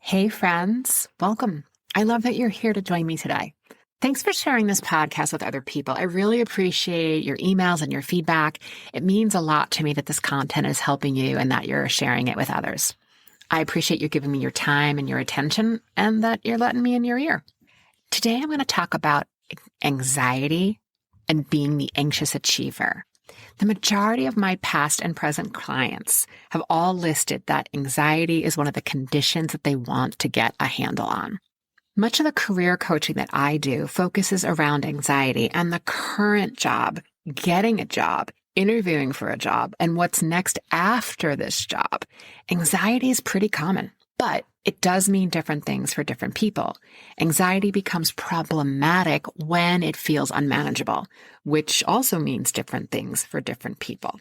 Hey friends, welcome. I love that you're here to join me today. Thanks for sharing this podcast with other people. I really appreciate your emails and your feedback. It means a lot to me that this content is helping you and that you're sharing it with others. I appreciate you giving me your time and your attention and that you're letting me in your ear. Today, I'm going to talk about anxiety and being the anxious achiever. The majority of my past and present clients have all listed that anxiety is one of the conditions that they want to get a handle on. Much of the career coaching that I do focuses around anxiety and the current job, getting a job, interviewing for a job, and what's next after this job. Anxiety is pretty common, but it does mean different things for different people. Anxiety becomes problematic when it feels unmanageable, which also means different things for different people.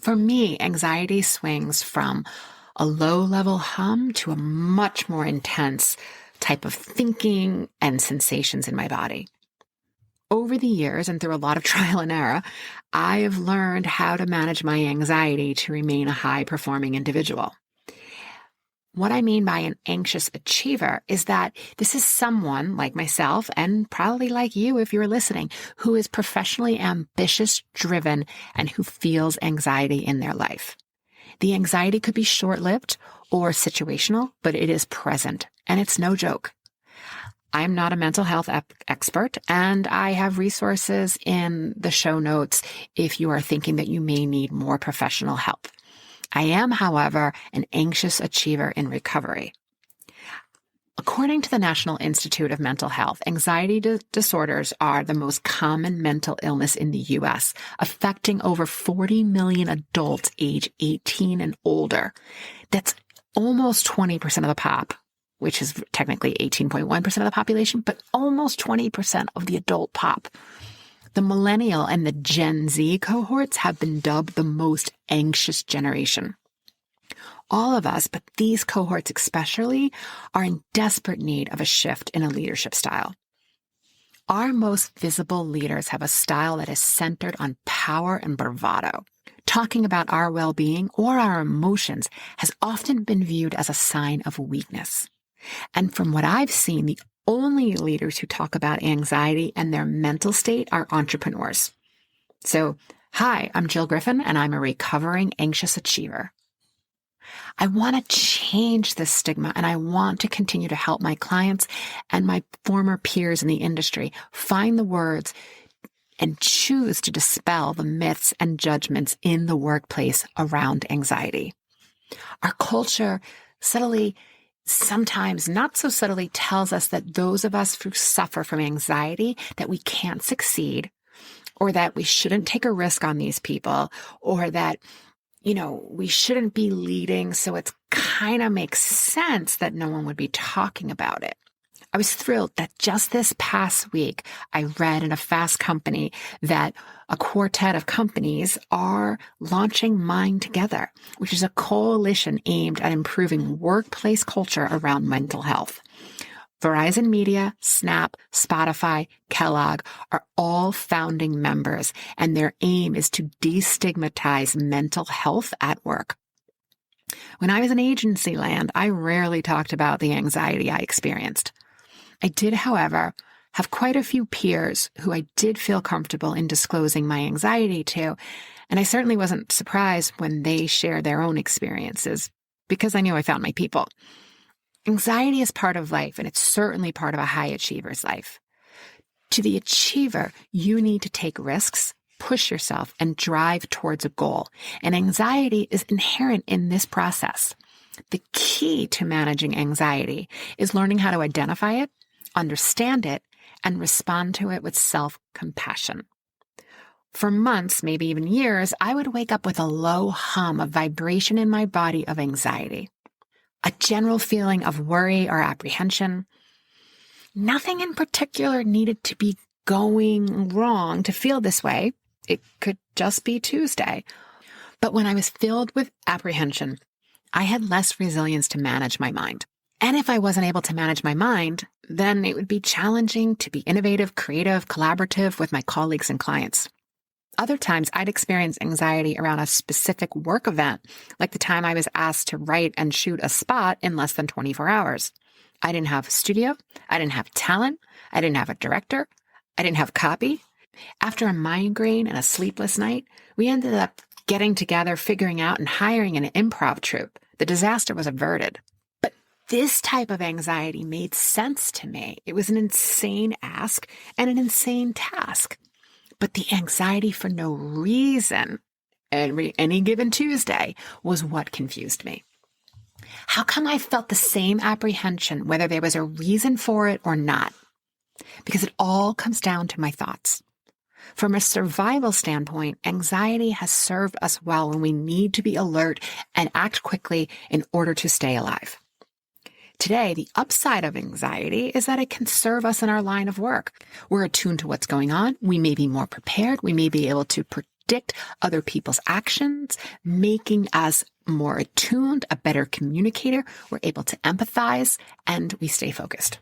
For me, anxiety swings from a low-level hum to a much more intense type of thinking and sensations in my body. Over the years and through a lot of trial and error, I have learned how to manage my anxiety to remain a high-performing individual. What I mean by an anxious achiever is that this is someone like myself, and probably like you if you're listening, who is professionally ambitious, driven, and who feels anxiety in their life. The anxiety could be short-lived or situational, but it is present, and it's no joke. I'm not a mental health expert, and I have resources in the show notes if you are thinking that you may need more professional help. I am, however, an anxious achiever in recovery. According to the National Institute of Mental Health, anxiety disorders are the most common mental illness in the U.S., affecting over 40 million adults age 18 and older. That's almost 20% of the pop, which is technically 18.1% of the population, but almost 20% of the adult pop. The millennial and the Gen Z cohorts have been dubbed the most anxious generation. All of us, but these cohorts especially, are in desperate need of a shift in a leadership style. Our most visible leaders have a style that is centered on power and bravado. Talking about our well-being or our emotions has often been viewed as a sign of weakness. And from what I've seen, the only leaders who talk about anxiety and their mental state are entrepreneurs. So, hi, I'm Jill Griffin, and I'm a recovering anxious achiever. I want to change this stigma, and I want to continue to help my clients and my former peers in the industry find the words and choose to dispel the myths and judgments in the workplace around anxiety. Our culture sometimes not so subtly tells us that those of us who suffer from anxiety, that we can't succeed, or that we shouldn't take a risk on these people, or that, we shouldn't be leading. So it kind of makes sense that no one would be talking about it. I was thrilled that just this past week, I read in a Fast Company that a quartet of companies are launching Mind Together, which is a coalition aimed at improving workplace culture around mental health. Verizon Media, Snap, Spotify, Kellogg are all founding members, and their aim is to destigmatize mental health at work. When I was in agency land, I rarely talked about the anxiety I experienced. I did, however, have quite a few peers who I did feel comfortable in disclosing my anxiety to, and I certainly wasn't surprised when they shared their own experiences because I knew I found my people. Anxiety is part of life, and it's certainly part of a high achiever's life. To the achiever, you need to take risks, push yourself, and drive towards a goal, and anxiety is inherent in this process. The key to managing anxiety is learning how to identify it, understand it, and respond to it with self-compassion. For months, maybe even years, I would wake up with a low hum of vibration in my body of anxiety, a general feeling of worry or apprehension. Nothing in particular needed to be going wrong to feel this way. It could just be Tuesday. But when I was filled with apprehension, I had less resilience to manage my mind. And if I wasn't able to manage my mind, then it would be challenging to be innovative, creative, collaborative with my colleagues and clients. Other times I'd experience anxiety around a specific work event, like the time I was asked to write and shoot a spot in less than 24 hours. I didn't have a studio. I didn't have talent. I didn't have a director. I didn't have copy. After a migraine and a sleepless night, we ended up getting together, figuring out and hiring an improv troupe. The disaster was averted. But this type of anxiety made sense to me. It was an insane ask and an insane task. But the anxiety for no reason, any given Tuesday, was what confused me. How come I felt the same apprehension, whether there was a reason for it or not? Because it all comes down to my thoughts. From a survival standpoint, anxiety has served us well when we need to be alert and act quickly in order to stay alive. Today, the upside of anxiety is that it can serve us in our line of work. We're attuned to what's going on. We may be more prepared. We may be able to predict other people's actions, making us more attuned, a better communicator. We're able to empathize, and we stay focused.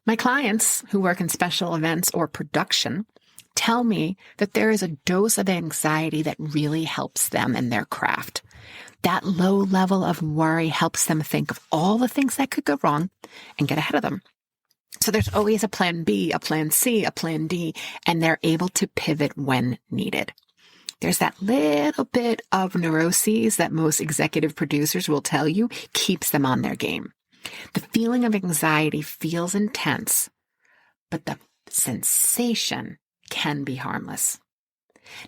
My clients who work in special events or production tell me that there is a dose of anxiety that really helps them in their craft. That low level of worry helps them think of all the things that could go wrong and get ahead of them. So there's always a plan B, a plan C, a plan D, and they're able to pivot when needed. There's that little bit of neuroses that most executive producers will tell you keeps them on their game. The feeling of anxiety feels intense, but the sensation can be harmless.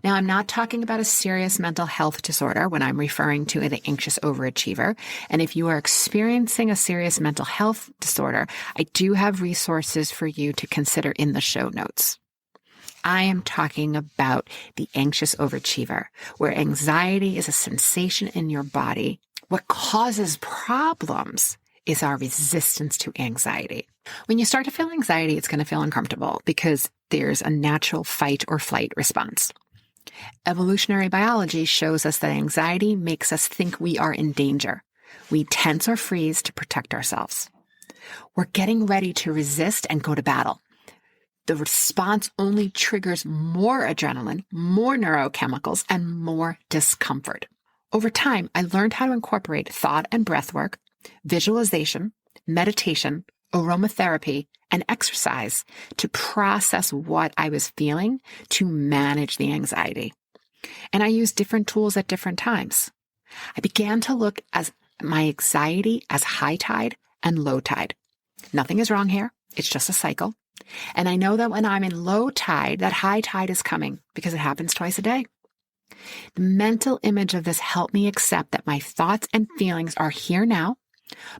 Now, I'm not talking about a serious mental health disorder when I'm referring to the anxious overachiever. And if you are experiencing a serious mental health disorder, I do have resources for you to consider in the show notes. I am talking about the anxious overachiever, where anxiety is a sensation in your body. What causes problems is our resistance to anxiety. When you start to feel anxiety, it's going to feel uncomfortable because there's a natural fight or flight response. Evolutionary biology shows us that anxiety makes us think we are in danger. We tense or freeze to protect ourselves. We're getting ready to resist and go to battle. The response only triggers more adrenaline, more neurochemicals, and more discomfort. Over time, I learned how to incorporate thought and breath work, visualization, meditation, aromatherapy, and exercise to process what I was feeling to manage the anxiety. And I used different tools at different times. I began to look at my anxiety as high tide and low tide. Nothing is wrong here. It's just a cycle. And I know that when I'm in low tide, that high tide is coming because it happens twice a day. The mental image of this helped me accept that my thoughts and feelings are here now,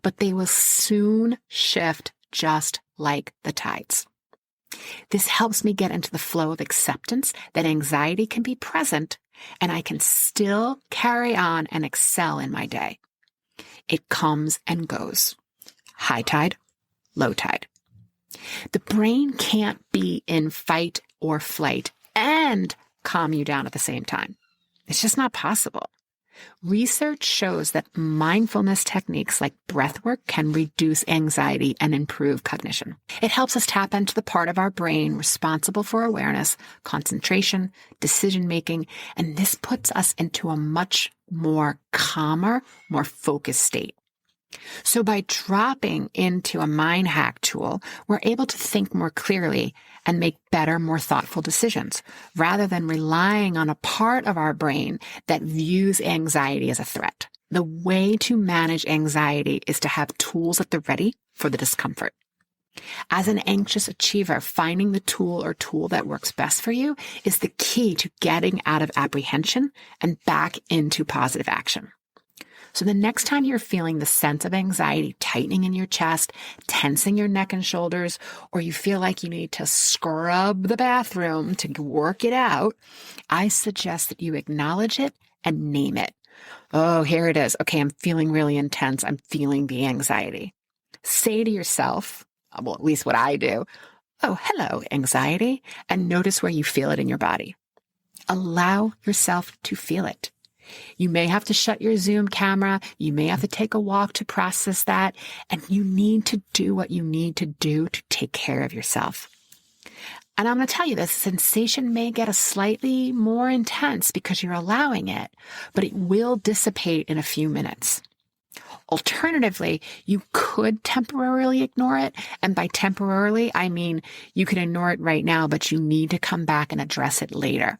but they will soon shift just like the tides. This helps me get into the flow of acceptance that anxiety can be present and I can still carry on and excel in my day. It comes and goes. High tide, low tide. The brain can't be in fight or flight and calm you down at the same time. It's just not possible. Research shows that mindfulness techniques like breathwork can reduce anxiety and improve cognition. It helps us tap into the part of our brain responsible for awareness, concentration, decision-making, and this puts us into a much more calmer, more focused state. So by dropping into a mind hack tool, we're able to think more clearly and make better, more thoughtful decisions, rather than relying on a part of our brain that views anxiety as a threat. The way to manage anxiety is to have tools at the ready for the discomfort. As an anxious achiever, finding the tool or tool that works best for you is the key to getting out of apprehension and back into positive action. So the next time you're feeling the sense of anxiety tightening in your chest, tensing your neck and shoulders, or you feel like you need to scrub the bathroom to work it out, I suggest that you acknowledge it and name it. Oh, here it is. Okay, I'm feeling really intense. I'm feeling the anxiety. Say to yourself, well, at least what I do, oh, hello, anxiety, and notice where you feel it in your body. Allow yourself to feel it. You may have to shut your Zoom camera. You may have to take a walk to process that. And you need to do what you need to do to take care of yourself. And I'm going to tell you, the sensation may get a slightly more intense because you're allowing it, but it will dissipate in a few minutes. Alternatively, you could temporarily ignore it. And by temporarily, I mean you can ignore it right now, but you need to come back and address it later.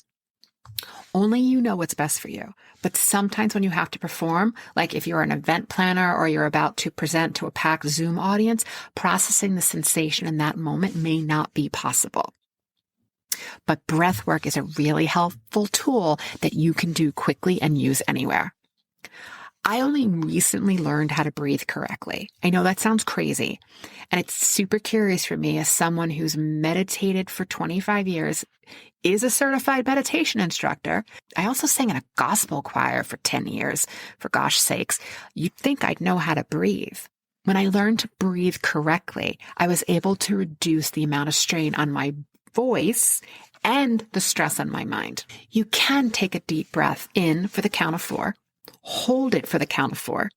Only you know what's best for you. But sometimes when you have to perform, like if you're an event planner or you're about to present to a packed Zoom audience, processing the sensation in that moment may not be possible. But breath work is a really helpful tool that you can do quickly and use anywhere. I only recently learned how to breathe correctly. I know that sounds crazy, and it's super curious for me as someone who's meditated for 25 years, is a certified meditation instructor. I also sang in a gospel choir for 10 years, for gosh sakes. You'd think I'd know how to breathe. When I learned to breathe correctly, I was able to reduce the amount of strain on my voice and the stress on my mind. You can take a deep breath in for the count of 4. Hold it for the count of 4,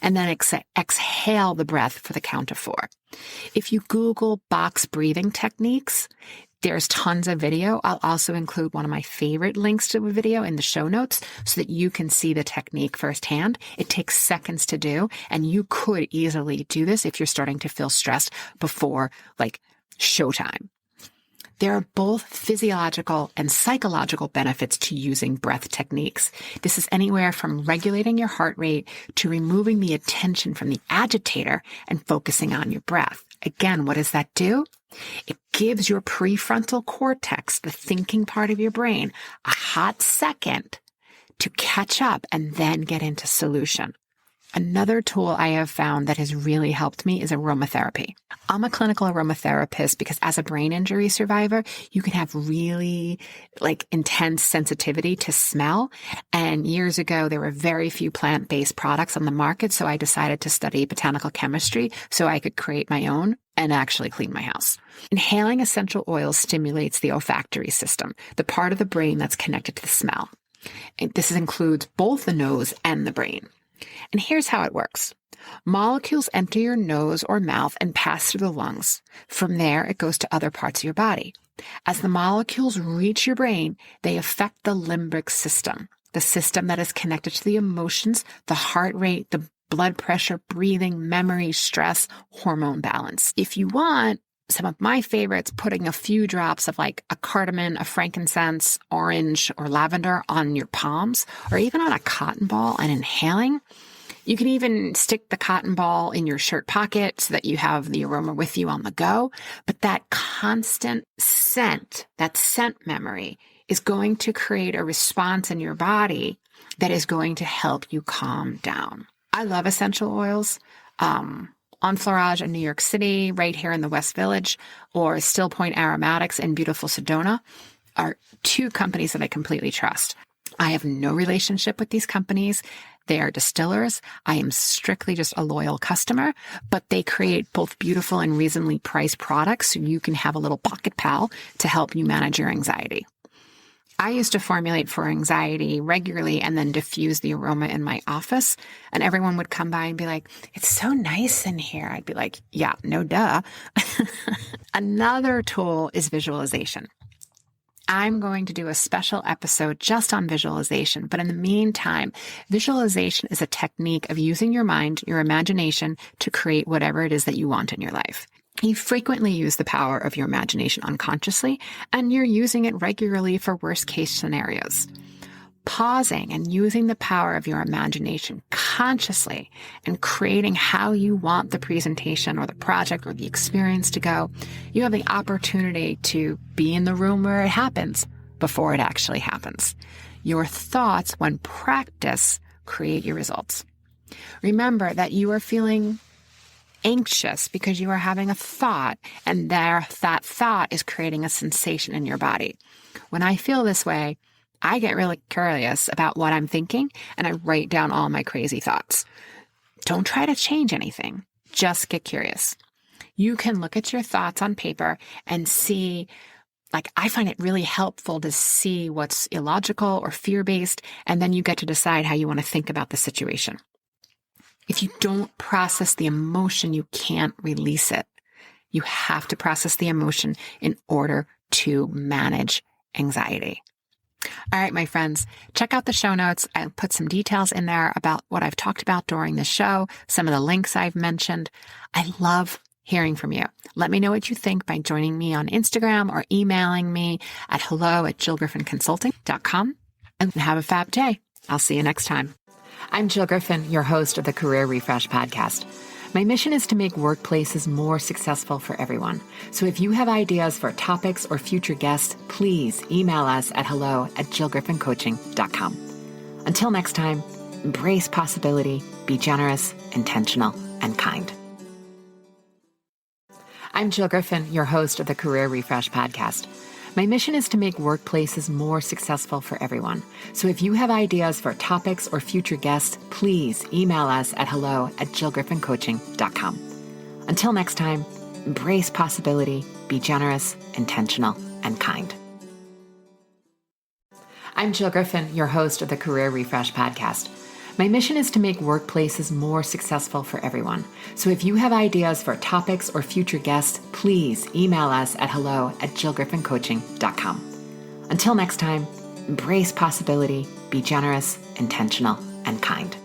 and then exhale the breath for the count of 4. If you Google box breathing techniques, there's tons of video. I'll also include one of my favorite links to a video in the show notes so that you can see the technique firsthand. It takes seconds to do, and you could easily do this if you're starting to feel stressed before like showtime. There are both physiological and psychological benefits to using breath techniques. This is anywhere from regulating your heart rate to removing the attention from the agitator and focusing on your breath. Again, what does that do? It gives your prefrontal cortex, the thinking part of your brain, a hot second to catch up and then get into solution. Another tool I have found that has really helped me is aromatherapy. I'm a clinical aromatherapist because as a brain injury survivor, you can have really intense sensitivity to smell. And years ago, there were very few plant-based products on the market. So I decided to study botanical chemistry so I could create my own and actually clean my house. Inhaling essential oils stimulates the olfactory system, the part of the brain that's connected to the smell. And this includes both the nose and the brain. And here's how it works. Molecules enter your nose or mouth and pass through the lungs. From there, it goes to other parts of your body. As the molecules reach your brain, they affect the limbic system, the system that is connected to the emotions, the heart rate, the blood pressure, breathing, memory, stress, hormone balance. If you want, some of my favorites, putting a few drops of like a cardamom, a frankincense, orange, or lavender on your palms, or even on a cotton ball and inhaling. You can even stick the cotton ball in your shirt pocket so that you have the aroma with you on the go. But that constant scent, that scent memory, is going to create a response in your body that is going to help you calm down. I love essential oils. Enfleurage in New York City, right here in the West Village, or Still Point Aromatics in beautiful Sedona are two companies that I completely trust. I have no relationship with these companies. They are distillers. I am strictly just a loyal customer, but they create both beautiful and reasonably priced products so you can have a little pocket pal to help you manage your anxiety. I used to formulate for anxiety regularly and then diffuse the aroma in my office. And everyone would come by and be like, "It's so nice in here." I'd be like, "Yeah, no duh." Another tool is visualization. I'm going to do a special episode just on visualization. But in the meantime, visualization is a technique of using your mind, your imagination to create whatever it is that you want in your life. You frequently use the power of your imagination unconsciously, and you're using it regularly for worst-case scenarios. Pausing and using the power of your imagination consciously and creating how you want the presentation or the project or the experience to go, you have the opportunity to be in the room where it happens before it actually happens. Your thoughts, when practiced, create your results. Remember that you are feeling anxious because you are having a thought, and that thought is creating a sensation in your body. When I feel this way, I get really curious about what I'm thinking, and I write down all my crazy thoughts. Don't try to change anything. Just get curious. You can look at your thoughts on paper and see, I find it really helpful to see what's illogical or fear-based, and then you get to decide how you want to think about the situation. If you don't process the emotion, you can't release it. You have to process the emotion in order to manage anxiety. All right, my friends, check out the show notes. I put some details in there about what I've talked about during the show, some of the links I've mentioned. I love hearing from you. Let me know what you think by joining me on Instagram or emailing me at hello@jillgriffinconsulting.com. And have a fab day. I'll see you next time. I'm Jill Griffin, your host of the Career Refresh Podcast. My mission is to make workplaces more successful for everyone. So if you have ideas for topics or future guests, please email us at hello@jillgriffincoaching.com. Until next time, embrace possibility, be generous, intentional, and kind. I'm Jill Griffin, your host of the Career Refresh Podcast. My mission is to make workplaces more successful for everyone. So if you have ideas for topics or future guests, please email us at hello@jillgriffincoaching.com. Until next time, embrace possibility, be generous, intentional, and kind. I'm Jill Griffin, your host of the Career Refresh Podcast. My mission is to make workplaces more successful for everyone. So if you have ideas for topics or future guests, please email us at hello@jillgriffincoaching.com. Until next time, embrace possibility, be generous, intentional, and kind.